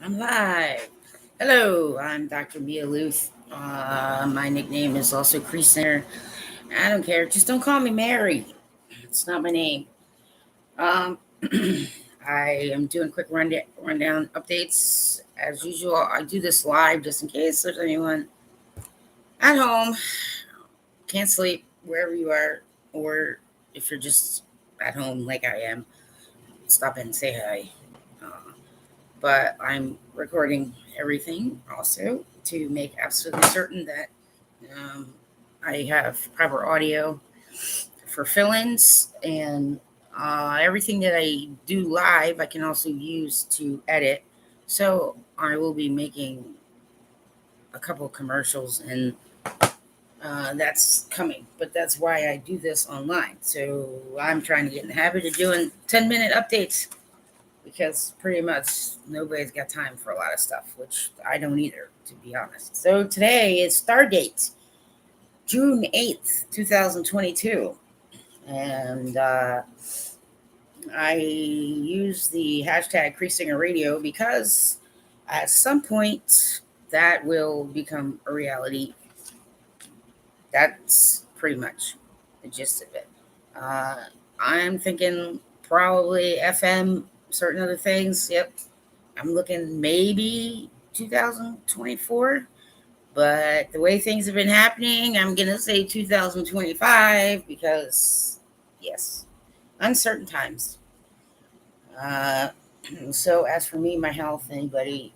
I'm live. Hello, I'm Dr. Mia Lueth. My nickname is also Creasesinger. I don't care. Just don't call me Mary. It's not my name. Um, I am doing quick rundown updates. As usual, I do this live just in case there's anyone at home, can't sleep, wherever you are, or if you're just at home like I am, stop in and say hi. But I'm recording everything also to make absolutely certain that um, I have proper audio for fill-ins and everything that I do live. I can also use to edit. So I will be making a couple of commercials and that's coming, but that's why I do this online. So I'm trying to get in the habit of doing 10-minute updates because pretty much nobody's got time for a lot of stuff, which I don't either, to be honest. So today is Stardate, June 8th, 2022. And I use the hashtag Creasesinger Radio because at some point that will become a reality. That's pretty much the gist of it. Uh, I'm thinking probably FM, certain other things. Yep, I'm looking maybe 2024, but the way things have been happening, I'm going to say 2025 because, yes, uncertain times. Uh, so, as for me, my health, anybody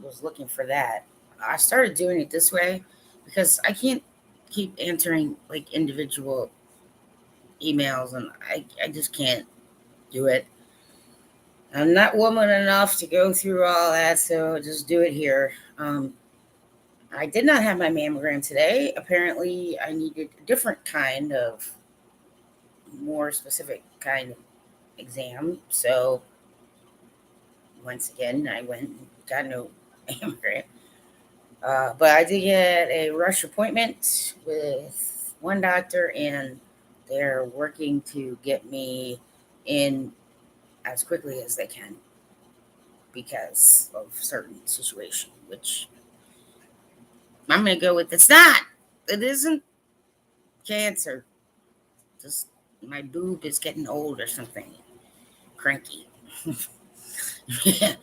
was looking for that, I started doing it this way because I can't keep answering like individual emails and I just can't do it. I'm not woman enough to go through all that, so I'll just do it here. I did not have my mammogram today. Apparently, I needed a different kind of, more specific kind of exam. So, once again, I went and got no mammogram. But I did get a rush appointment with one doctor, and they're working to get me in as quickly as they can because of certain situation, which I'm going to go with it's not. It isn't cancer. Just my boob is getting old or something. Cranky. Yeah.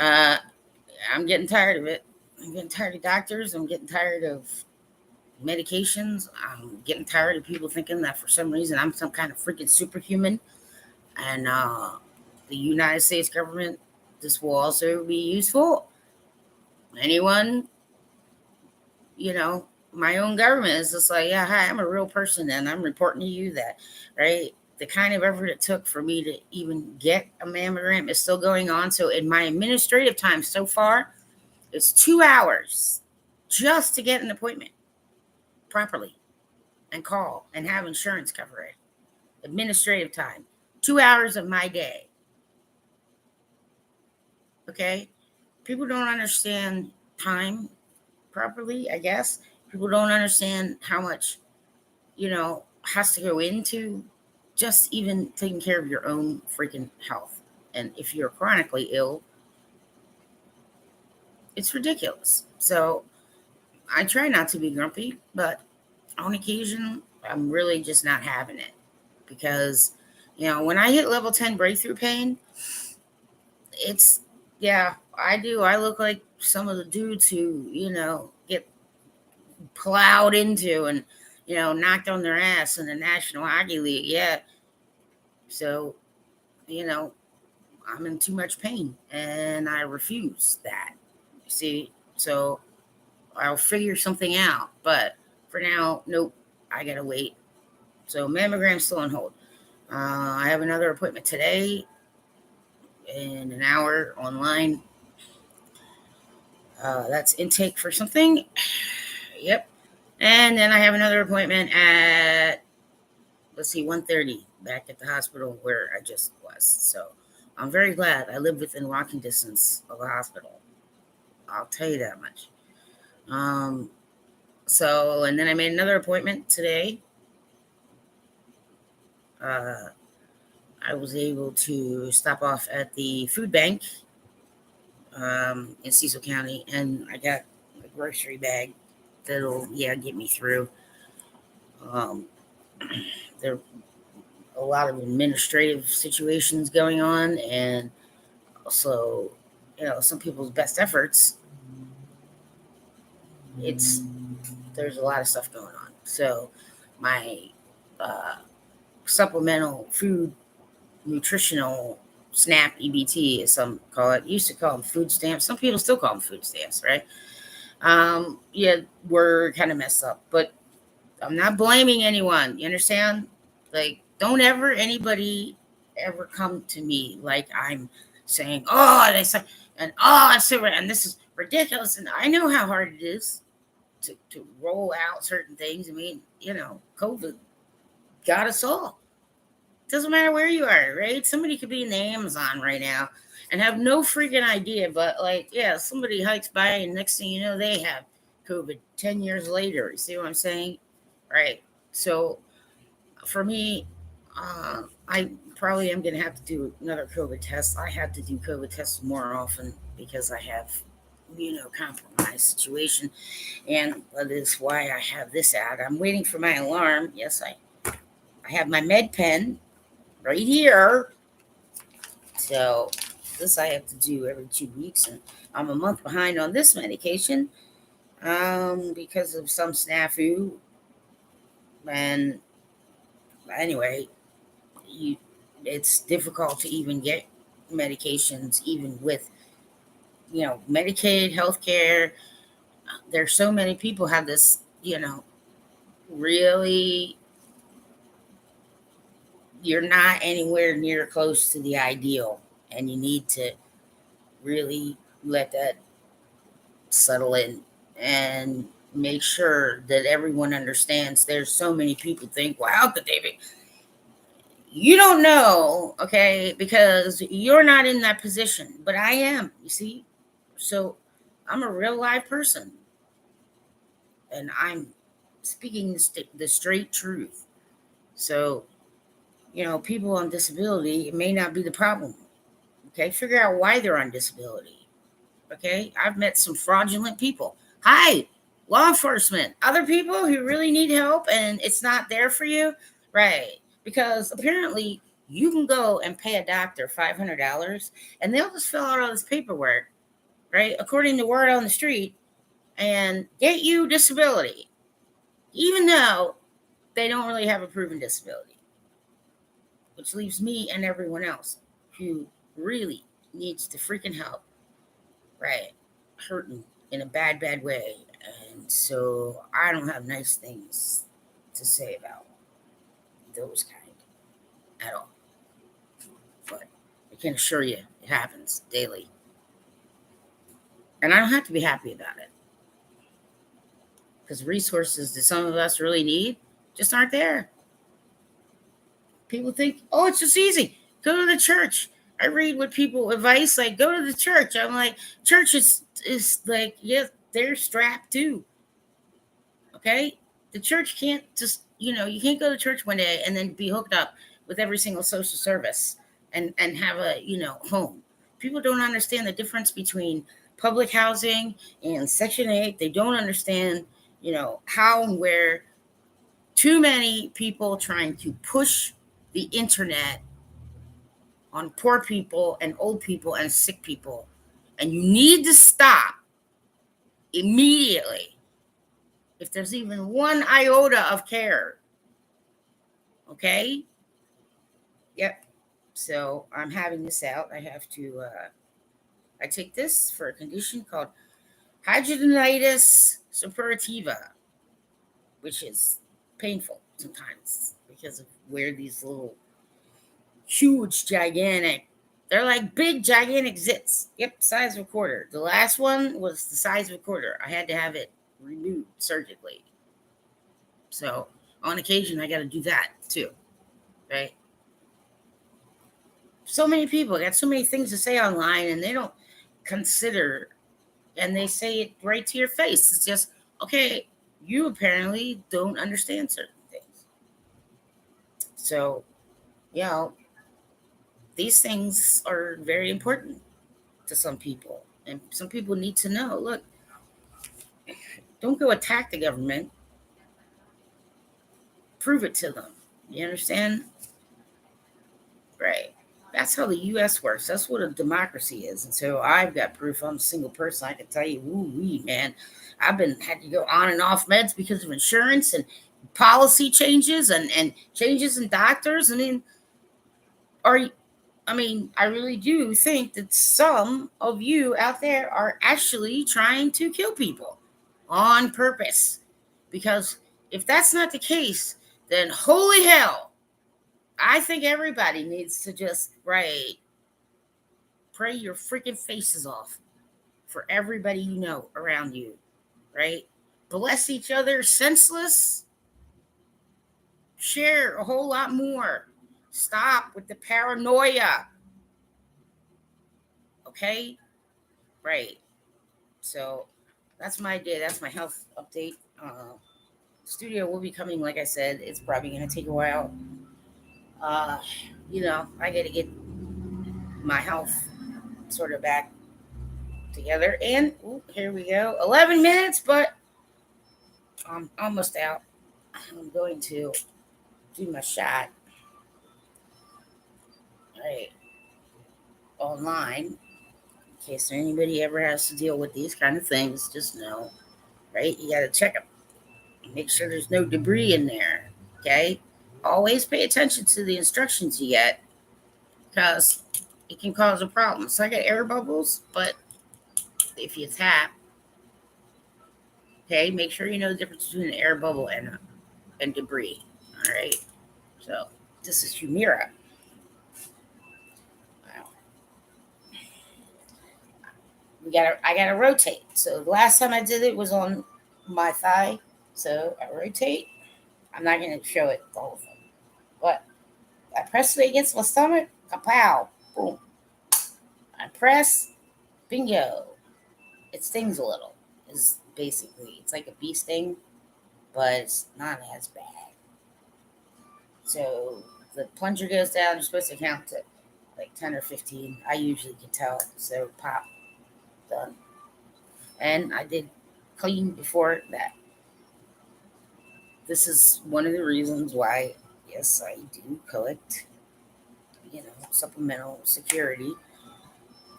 uh, I'm getting tired of it. I'm getting tired of doctors. I'm getting tired of medications. I'm getting tired of people thinking that for some reason I'm some kind of freaking superhuman. And the United States government, this will also be useful. Anyone, you know, my own government is just like, yeah, hi, I'm a real person and I'm reporting to you that, right? The kind of effort it took for me to even get a mammogram is still going on. So in my administrative time so far, it's 2 hours just to get an appointment properly and call and have insurance cover it. Administrative time, 2 hours of my day. Okay. People don't understand time properly, I guess. People don't understand how much, has to go into just even taking care of your own freaking health. And if you're chronically ill, it's ridiculous. So I try not to be grumpy, but on occasion, I'm really just not having it because, when I hit level 10 breakthrough pain, it's, yeah, I do. I look like some of the dudes who, get plowed into and, knocked on their ass in the National Hockey League. Yeah. So, you know, I'm in too much pain and I refuse that. You see? So I'll figure something out. But for now, nope, I gotta wait. So mammogram's still on hold. I have another appointment today in an hour online. That's intake for something. Yep. And then I have another appointment at, let's see, 1:30 back at the hospital where I just was. So I'm very glad I live within walking distance of a hospital. I'll tell you that much. So, and then I made another appointment today. I was able to stop off at the food bank in Cecil County, and I got a grocery bag that'll get me through. Um, there are a lot of administrative situations going on, and also, some people's best efforts. It's There's a lot of stuff going on. So my uh, supplemental food nutritional SNAP EBT, as some call it. Used to call them food stamps. Some people still call them food stamps, right? Yeah, we're kind of messed up, but I'm not blaming anyone. You understand? Like, don't anybody ever come to me like I'm saying, oh, they say, and oh, it's so, and this is ridiculous. And I know how hard it is to roll out certain things. I mean, COVID got us all. Doesn't matter where you are, right? Somebody could be in the Amazon right now and have no freaking idea, but like, yeah, somebody hikes by and next thing you know, they have COVID 10 years later. You see what I'm saying? Right. So for me, I probably am going to have to do another COVID test. I have to do COVID tests more often because I have, compromised situation. And that is why I have this ad. I'm waiting for my alarm. Yes, I have my med pen right here. So this I have to do every 2 weeks, and I'm a month behind on this medication because of some snafu. And anyway, it's difficult to even get medications, even with Medicaid, healthcare. There's so many people have this, really, you're not anywhere near close to the ideal, and you need to really let that settle in and make sure that everyone understands. There's so many people think, well, how could they be? You don't know, okay, because you're not in that position, but I am, you see. So I'm a real live person, and I'm speaking the straight truth. So, people on disability, it may not be the problem. Okay, figure out why they're on disability. Okay, I've met some fraudulent people. Hi, law enforcement, other people who really need help and it's not there for you, right? Because apparently you can go and pay a doctor $500 and they'll just fill out all this paperwork, right? According to word on the street, and get you disability, even though they don't really have a proven disability, which leaves me and everyone else who really needs the freaking help, right, hurting in a bad, bad way. And so I don't have nice things to say about those kind at all. But I can assure you it happens daily. And I don't have to be happy about it. Because resources that some of us really need just aren't there. People think, oh, it's just easy. Go to the church. I read what people advice like go to the church. I'm like, church is like, yeah, they're strapped too. Okay? The church can't just, you can't go to church one day and then be hooked up with every single social service and have a, home. People don't understand the difference between public housing and Section 8. They don't understand, how and where too many people trying to push the internet on poor people and old people and sick people. And you need to stop immediately if there's even one iota of care. Okay? Yep. So I'm having this out. I have to, I take this for a condition called hidradenitis suppurativa, which is painful sometimes because of where these little huge, gigantic, they're like big, gigantic zits. Yep, size of a quarter. The last one was the size of a quarter. I had to have it removed surgically. So on occasion, I got to do that too, right? So many people got so many things to say online and they don't consider, and they say it right to your face. It's just, okay, you apparently don't understand certain things. So, these things are very important to some people. And some people need to know, look, don't go attack the government. Prove it to them. You understand? Right. That's how the U.S. works. That's what a democracy is. And so I've got proof. I'm a single person. I can tell you, woo man, I've been had to go on and off meds because of insurance and policy changes and changes in doctors. Are I really do think that some of you out there are actually trying to kill people on purpose. Because if that's not the case, then holy hell, I think everybody needs to just, right, pray your freaking faces off for everybody you know around you, right? Bless each other senseless, share a whole lot more. Stop with the paranoia, okay? Right. So that's my day. That's my health update. Studio will be coming, like I said. It's probably going to take a while. Uh, I got to get my health sort of back together. And here we go. 11 minutes, but I'm almost out. I'm going to do my shot right online in case anybody ever has to deal with these kind of things. Just know, right? You got to check them. Make sure there's no debris in there. Okay. Always pay attention to the instructions you get because it can cause a problem. So I got air bubbles, but if you tap, okay, make sure you know the difference between an air bubble and debris. All right. So this is Humira. Wow. I gotta rotate. So the last time I did it was on my thigh. So I rotate. I'm not gonna show it the whole thing. But I press it against my stomach, kapow, boom. I press, bingo. It stings a little. It's like a bee sting, but it's not as bad. So the plunger goes down. You're supposed to count to like 10 or 15. I usually can tell. So pop, done. And I did clean before that. This is one of the reasons why, yes, I do collect, supplemental security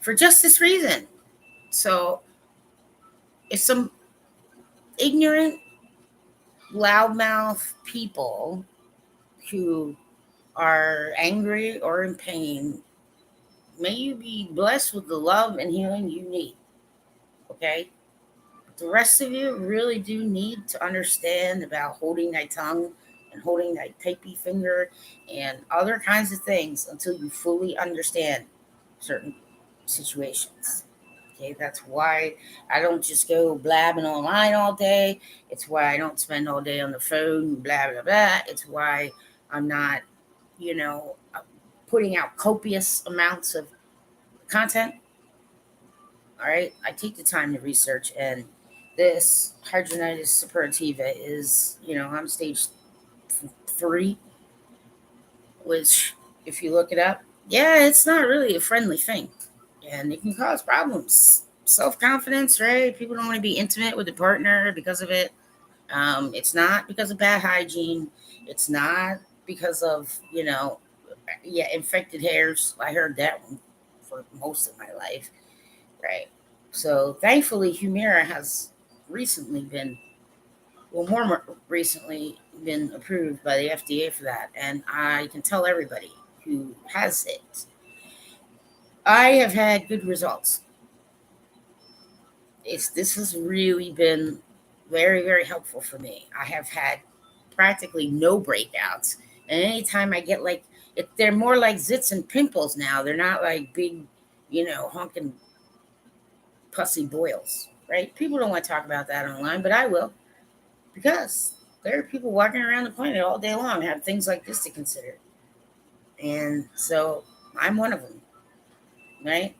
for just this reason. So if some ignorant, loudmouth people who are angry or in pain, may you be blessed with the love and healing you need. Okay? The rest of you really do need to understand about holding thy tongue and holding thy tapey finger and other kinds of things until you fully understand certain situations. Okay, that's why I don't just go blabbing online all day. It's why I don't spend all day on the phone, blah, blah, blah. It's why I'm not, you know, putting out copious amounts of content. All right, I take the time to research, and this hydronitis suppurativa is, I'm stage 3, which, if you look it up, yeah, it's not really a friendly thing, and it can cause problems. Self confidence, right? People don't want to be intimate with a partner because of it. It's not because of bad hygiene. It's not because of, infected hairs. I heard that one for most of my life, right? So thankfully, Humira has recently been, more recently been approved by the FDA for that. And I can tell everybody who has it, I have had good results. This has really been very, very helpful for me. I have had practically no breakouts. And anytime I get they're more like zits and pimples now. They're not like big, honking pussy boils, right? People don't want to talk about that online, but I will, because there are people walking around the planet all day long have things like this to consider. And so I'm one of them, right?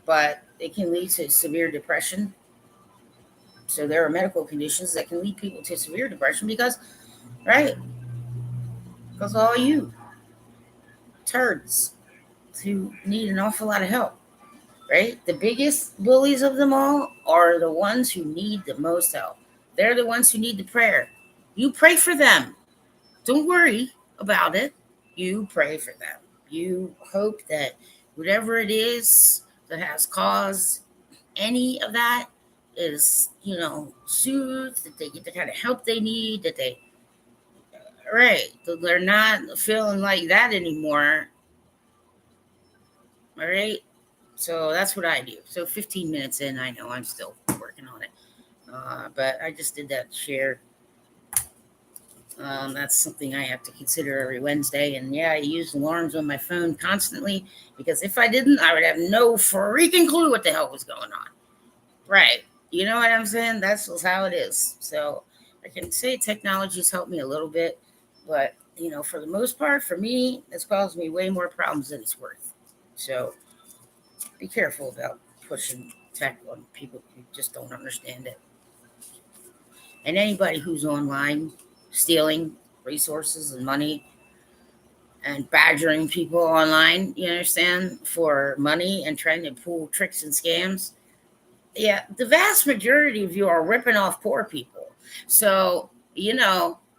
But it can lead to severe depression. So there are medical conditions that can lead people to severe depression right, because all you turds who need an awful lot of help. right? The biggest bullies of them all are the ones who need the most help. They're the ones who need the prayer. You pray for them. Don't worry about it. You pray for them. You hope that whatever it is that has caused any of that is, soothed, that they get the kind of help they need, that they, right, that they're not feeling like that anymore. All right. So that's what I do. So 15 minutes in, I know I'm still working on it. But I just did that share. That's something I have to consider every Wednesday. And yeah, I use alarms on my phone constantly because if I didn't, I would have no freaking clue what the hell was going on. Right. You know what I'm saying? That's just how it is. So I can say technology's helped me a little bit, but for the most part, for me, it's caused me way more problems than it's worth. So be careful about pushing tech on people who just don't understand it. And anybody who's online stealing resources and money and badgering people online, you understand, for money and trying to pull tricks and scams. Yeah, the vast majority of you are ripping off poor people. So,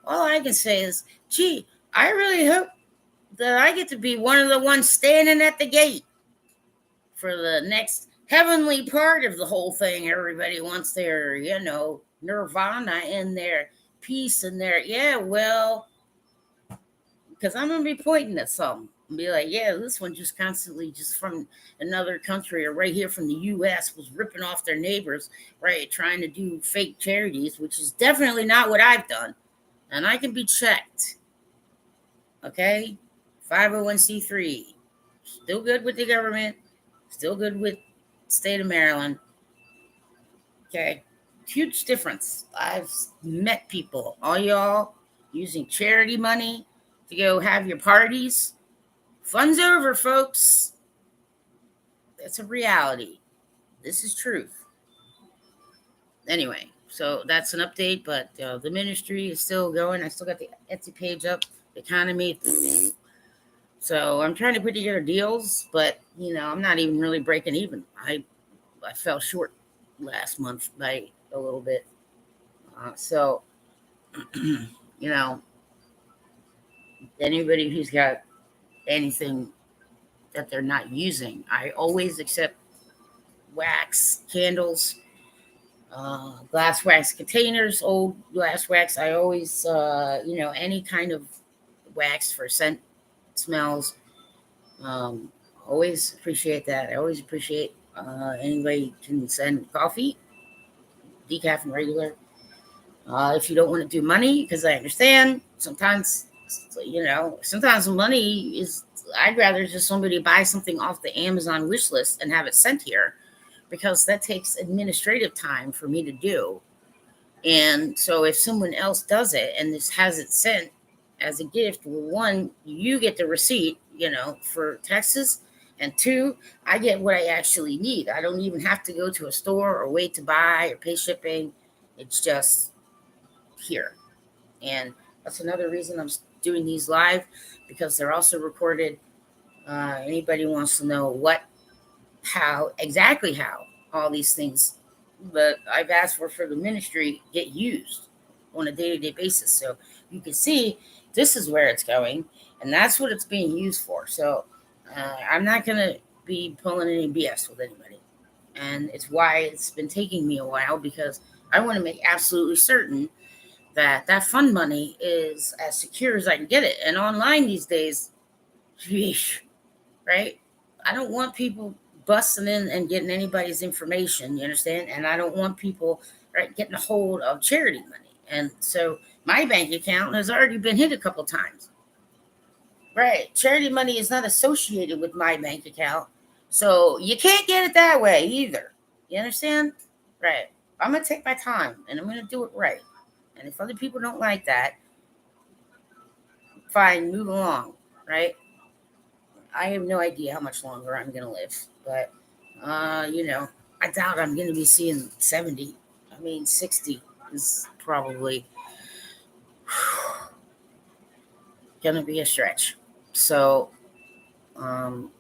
all I can say is, gee, I really hope that I get to be one of the ones standing at the gate for the next heavenly part of the whole thing. Everybody wants their, nirvana and their peace and their, yeah, well, because I'm going to be pointing at some and be like, yeah, this one just constantly just from another country or right here from the U.S. was ripping off their neighbors, right, trying to do fake charities, which is definitely not what I've done. And I can be checked. Okay? 501c3. Still good with the government. Still good with the state of Maryland. Okay? Huge difference. I've met people, all y'all, using charity money to go have your parties. Fun's over, folks. That's a reality. This is truth. Anyway, so that's an update, but the ministry is still going. I still got the Etsy page up, the economy. So I'm trying to put together deals, but I'm not even really breaking even. I fell short last month by a little bit. So you know, anybody who's got anything that they're not using, I always accept wax, candles, glass wax containers, old glass wax. I always, any kind of wax for scent smells. Um, Always appreciate that. I always appreciate anybody can send coffee, decaf and regular. If you don't want to do money, because I understand sometimes, sometimes money is. I'd rather just somebody buy something off the Amazon wish list and have it sent here because that takes administrative time for me to do. And so if someone else does it and this has it sent as a gift, well, one, you get the receipt, for taxes. And two, I get what I actually need. I don't even have to go to a store or wait to buy or pay shipping. It's just here. And that's another reason I'm doing these live because they're also recorded. Anybody wants to know exactly how all these things that I've asked for the ministry get used on a day-to-day basis. So you can see this is where it's going, and that's what it's being used for. So I'm not going to be pulling any BS with anybody. And it's why it's been taking me a while because I want to make absolutely certain that that fund money is as secure as I can get it. And online these days, sheesh, right? I don't want people busting in and getting anybody's information, you understand? And I don't want people right getting a hold of charity money. And so my bank account has already been hit a couple times. Right. Charity money is not associated with my bank account. So you can't get it that way either. You understand? Right. I'm going to take my time and I'm going to do it right. And if other people don't like that, fine, move along. Right. I have no idea how much longer I'm going to live, but, I doubt I'm going to be seeing 70. I mean, 60 is probably going to be a stretch. So, um,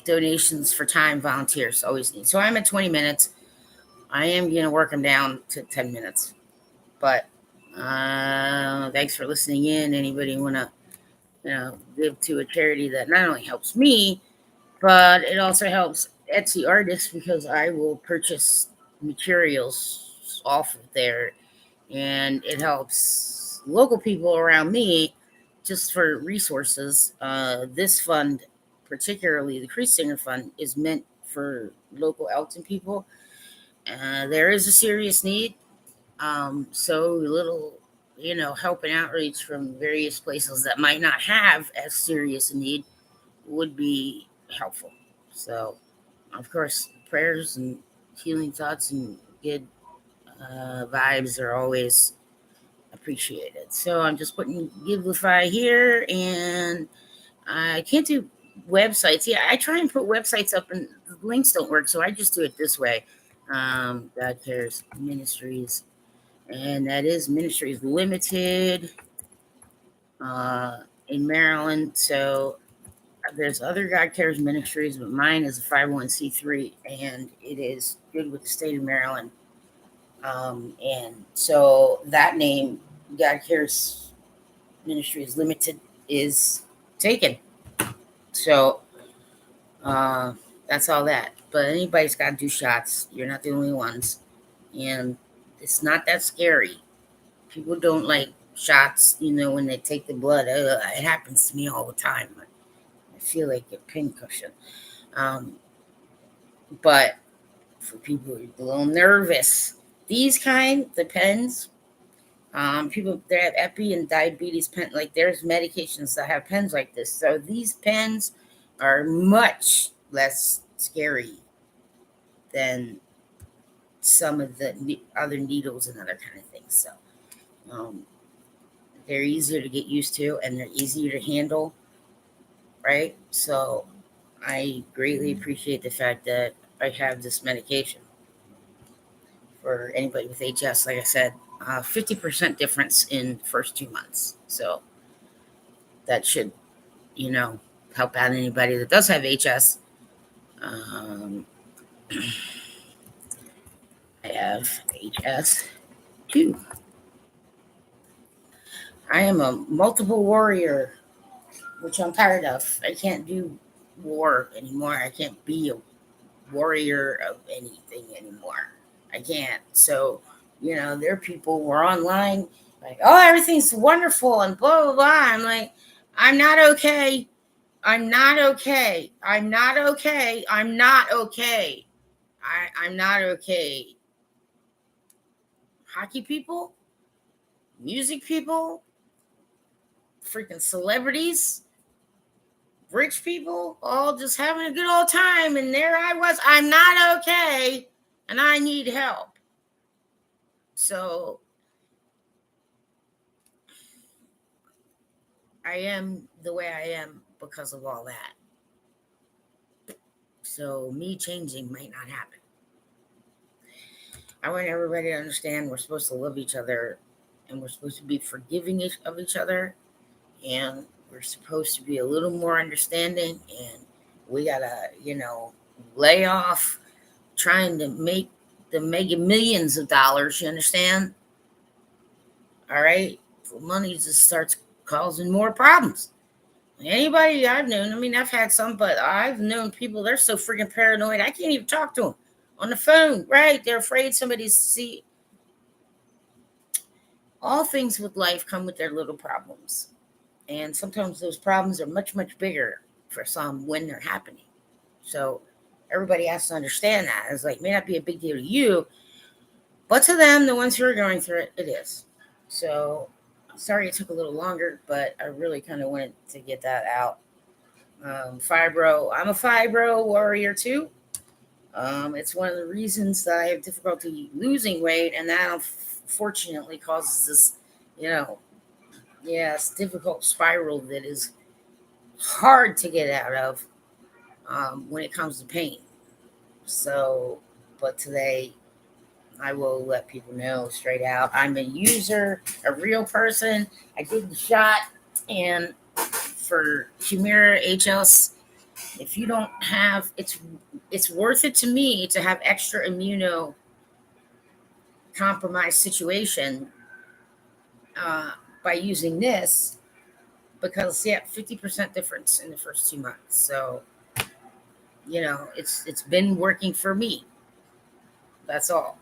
donations for time volunteers always need. So I'm at 20 minutes. I am going to work them down to 10 minutes. But thanks for listening in. Anybody want to, give to a charity that not only helps me, but it also helps Etsy artists because I will purchase materials off of there, and it helps local people around me just for resources. This fund, particularly the Creasesinger fund, is meant for local Elkton people. There is a serious need, so little, help and outreach from various places that might not have as serious a need would be helpful. So, of course, prayers and healing thoughts and good vibes are always appreciated. So I'm just putting Givelify here, and I can't do websites. Yeah, I try and put websites up, and the links don't work, so I just do it this way. God Cares Ministries, and that is Ministries Limited in Maryland. So there's other God Cares Ministries, but mine is a 501c3, and it is good with the state of Maryland. And so that name, God Cares Ministries Limited, is taken. So that's all that. But anybody's got to do shots. You're not the only ones. And it's not that scary. People don't like shots, when they take the blood. It happens to me all the time. I feel like a pincushion. But for people who are a little nervous, these kind, the pens, people that have epi and diabetes pen, like there's medications that have pens like this. So these pens are much less scary than some of the other needles and other kind of things. So they're easier to get used to, and they're easier to handle, right? So I greatly appreciate the fact that I have this medication for anybody with HS. Like I said, 50% difference in the first 2 months. So that should, help out anybody that does have HS. I have HS too. I am a multiple warrior, which I'm tired of. I can't do war anymore. I can't be a warrior of anything anymore. I can't. So, there are people who are online like, oh, everything's wonderful and blah, blah, blah. I'm like, I'm not okay. I'm not okay. I'm not okay. I'm not okay. I'm not okay. Hockey people, music people, freaking celebrities, rich people, all just having a good old time. And there I was. I'm not okay. And I need help. So I am the way I am because of all that. So me changing might not happen. I want everybody to understand we're supposed to love each other, and we're supposed to be forgiving of each other, and we're supposed to be a little more understanding, and we gotta, lay off trying to make the mega millions of dollars, you understand? All right? Money just starts causing more problems. Anybody I've known, I've had some, but I've known people, they're so freaking paranoid, I can't even talk to them on the phone, right? They're afraid somebody's see. All things with life come with their little problems. And sometimes those problems are much, much bigger for some when they're happening. So everybody has to understand that. It's like, may not be a big deal to you, but to them, the ones who are going through it, it is. So sorry it took a little longer, but I really kind of wanted to get that out. Fibro, I'm a fibro warrior too. It's one of the reasons that I have difficulty losing weight, and that unfortunately causes this, it's difficult spiral that is hard to get out of when it comes to pain. So, but today I will let people know straight out I'm a user, a real person. I did the shot, and for Humira HS, If you don't have, it's worth it to me to have extra immunocompromised situation by using this, because 50% difference in the first 2 months. So it's been working for me. That's all.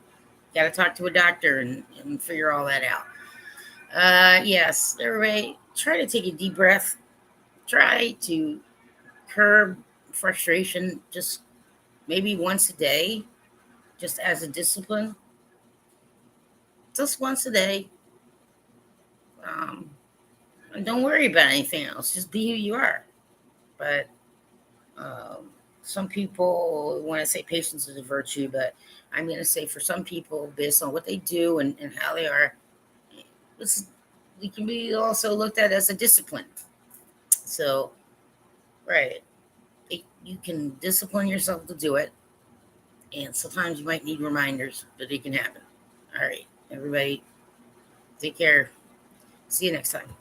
Got to talk to a doctor and figure all that out. Yes, everybody, try to take a deep breath. Try to curb frustration just maybe once a day, just as a discipline. Just once a day. And don't worry about anything else. Just be who you are. But some people want to say patience is a virtue, but I'm going to say for some people, based on what they do and how they are, it can be also looked at as a discipline. So, right. You can discipline yourself to do it. And sometimes you might need reminders, but it can happen. All right, everybody, take care. See you next time.